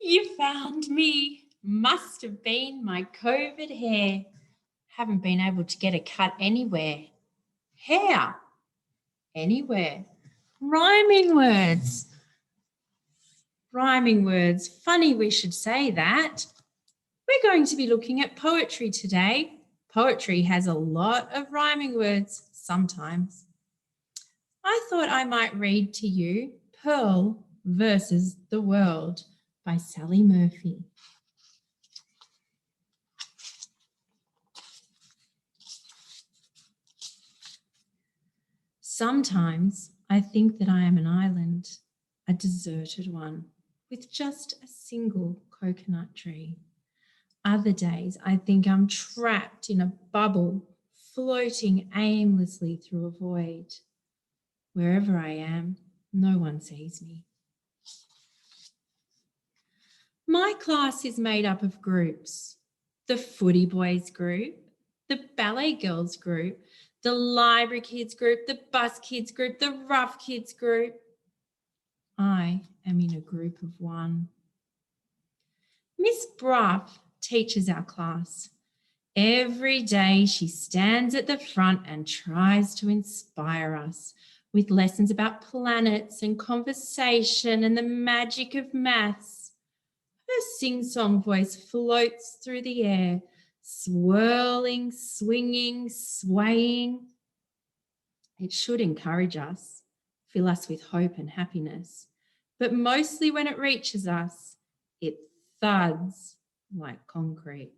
You found me. Must have been my COVID hair. Haven't been able to get a cut anywhere. Hair? Anywhere. Rhyming words. Rhyming words. Funny we should say that. We're going to be looking at poetry today. Poetry has a lot of rhyming words sometimes. I thought I might read to you Pearl versus the World by Sally Murphy. Sometimes I think that I am an island, a deserted one, with just a single coconut tree. Other days I think I'm trapped in a bubble, floating aimlessly through a void. Wherever I am, no one sees me. My class is made up of groups. The footy boys group, the ballet girls group, the library kids group, the bus kids group, the rough kids group. I am in a group of one. Miss Bruff teaches our class. Every day she stands at the front and tries to inspire us with lessons about planets and conversation and the magic of maths. Her sing-song voice floats through the air, swirling, swinging, swaying. It should encourage us, fill us with hope and happiness. But mostly when it reaches us, it thuds like concrete.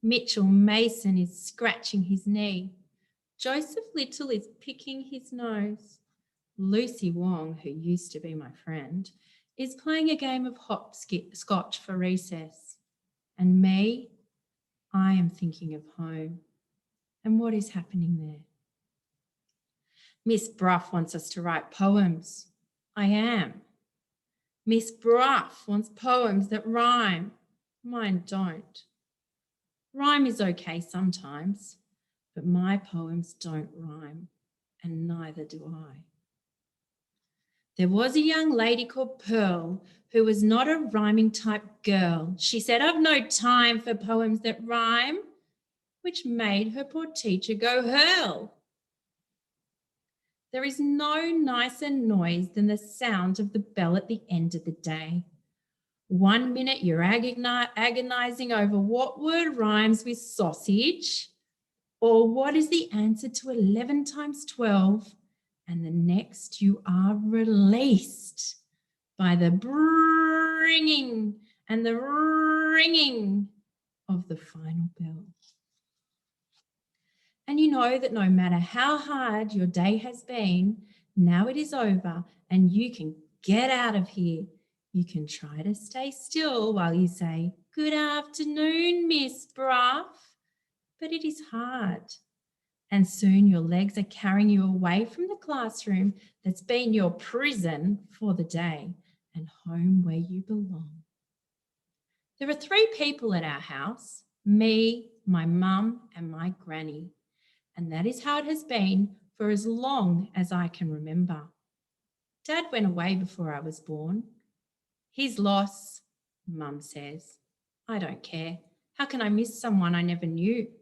Mitchell Mason is scratching his knee. Joseph Little is picking his nose. Lucy Wong, who used to be my friend, is playing a game of hopscotch for recess. And me, I am thinking of home and what is happening there. Miss Bruff wants us to write poems. I am. Miss Bruff wants poems that rhyme. Mine don't. Rhyme is okay sometimes, but my poems don't rhyme, and neither do I. There was a young lady called Pearl who was not a rhyming type girl. She said, "I've no time for poems that rhyme," which made her poor teacher go hurl. There is no nicer noise than the sound of the bell at the end of the day. 1 minute you're agonizing over what word rhymes with sausage or what is the answer to 11 times 12, and the next you are released by the bringing and the ringing of the final bell. And you know that no matter how hard your day has been, now it is over and you can get out of here. You can try to stay still while you say, "Good afternoon, Miss Bruff," but it is hard. And soon your legs are carrying you away from the classroom that's been your prison for the day and home where you belong. There are 3 people at our house, me, my mum and my granny. And that is how it has been for as long as I can remember. Dad went away before I was born. His loss, Mum says. I don't care. How can I miss someone I never knew?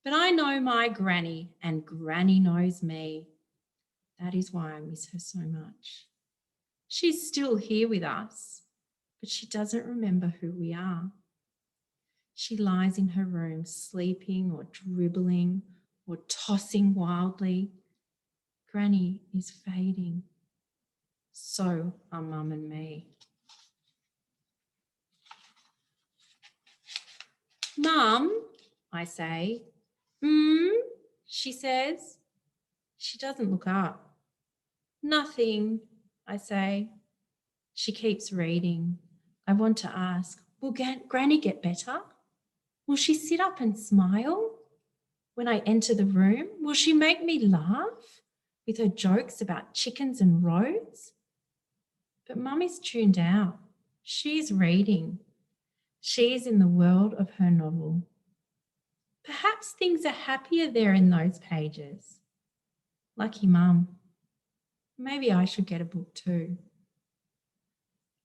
But I know my granny and granny knows me. That is why I miss her so much. She's still here with us, but she doesn't remember who we are. She lies in her room sleeping or dribbling or tossing wildly. Granny is fading. So are Mum and me. "Mum," I say. She says. She doesn't look up. "Nothing," I say. She keeps reading. I want to ask, will Granny get better? Will she sit up and smile? When I enter the room, will she make me laugh with her jokes about chickens and roads? But Mum is tuned out. She's reading. She's in the world of her novel. Perhaps things are happier there in those pages. Lucky Mum. Maybe I should get a book too.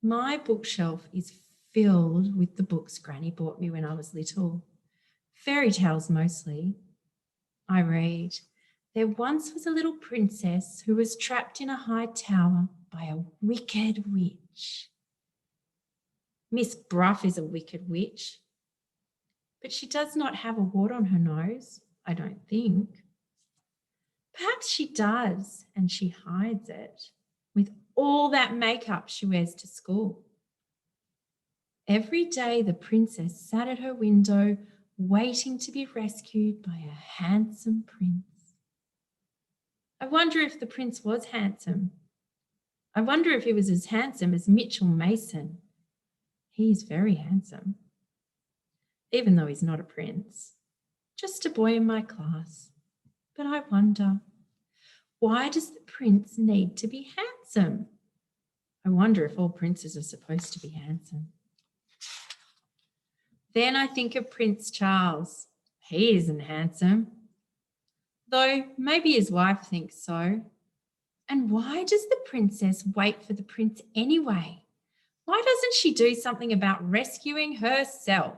My bookshelf is filled with the books Granny bought me when I was little. Fairy tales mostly. I read, there once was a little princess who was trapped in a high tower by a wicked witch. Miss Bruff is a wicked witch, but she does not have a wart on her nose, I don't think. Perhaps she does, and she hides it with all that makeup she wears to school. Every day the princess sat at her window waiting to be rescued by a handsome prince. I wonder if the prince was handsome. I wonder if he was as handsome as Mitchell Mason. He's very handsome, even though he's not a prince, just a boy in my class. But I wonder, why does the prince need to be handsome? I wonder if all princes are supposed to be handsome. Then I think of Prince Charles. He isn't handsome, though maybe his wife thinks so. And why does the princess wait for the prince anyway? Why doesn't she do something about rescuing herself?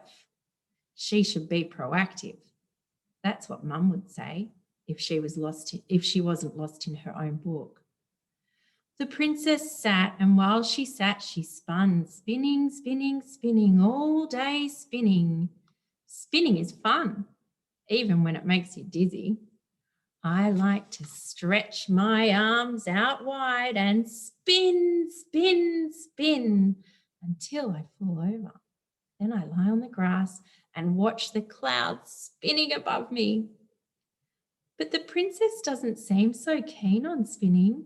She should be proactive. That's what Mum would say if she wasn't lost in her own book. The princess sat, and while she sat, she spun, spinning, spinning, spinning, all day spinning. Spinning is fun, even when it makes you dizzy. I like to stretch my arms out wide and spin, spin, spin until I fall over. Then I lie on the grass and watch the clouds spinning above me. But the princess doesn't seem so keen on spinning.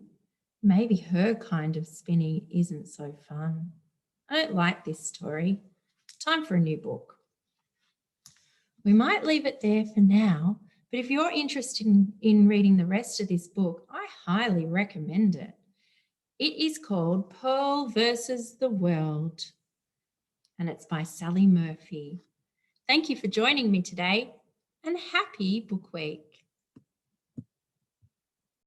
Maybe her kind of spinning isn't so fun. I don't like this story. Time for a new book. We might leave it there for now, but if you're interested in reading the rest of this book, I highly recommend it. It is called Pearl versus the World, and it's by Sally Murphy. Thank you for joining me today, and happy Book Week.